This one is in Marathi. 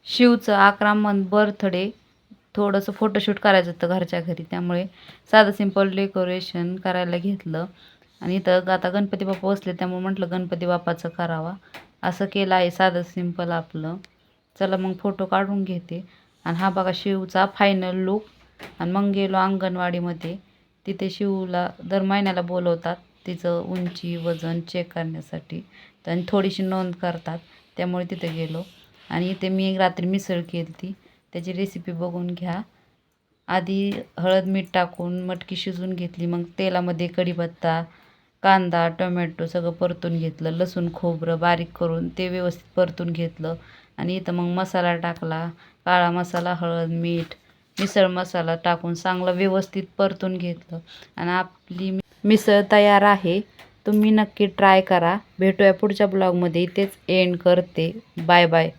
शिवचं 11 मंथ बर्थडे थोडंसं फोटोशूट करायचं होतं घरच्या घरी, त्यामुळे साधं सिंपल डेकोरेशन करायला घेतलं. आणि इथं आता गणपती बाप्पा बसले त्यामुळे म्हटलं गणपती बाप्पाचं करावा, असं केलं आहे साधं सिंपल आपलं. चला मग फोटो काढून घेते. आणि हा बघा शिवचा फायनल लूक. आणि मग गेलो अंगणवाडीमध्ये. तिथे शिवला दर महिन्याला बोलवतात तिचं उंची वजन चेक करण्यासाठी, आणि थोडीशी नोंद करतात, त्यामुळे तिथे गेलो. आणि इथे मी एक रात्री मिसळ केली ती, त्याची रेसिपी बघून घ्या. आधी हळद मीठ टाकून मटकी शिजवून घेतली, मग तेलामध्ये कढीपत्ता कांदा टोमॅटो सगळं परतून घेतलं, लसूण खोबरं बारीक करून ते व्यवस्थित परतून घेतलं. आणि इथं मग मसाला टाकला, काळा मसाला हळद मीठ मिसळ मसाला टाकून चांगलं व्यवस्थित परतून घेतलं. आणि आपली मिसळ तयार आहे. तुम्ही नक्की ट्राय करा. भेटूया पुढच्या ब्लॉगमध्ये. इथेच एंड करते. Bye bye.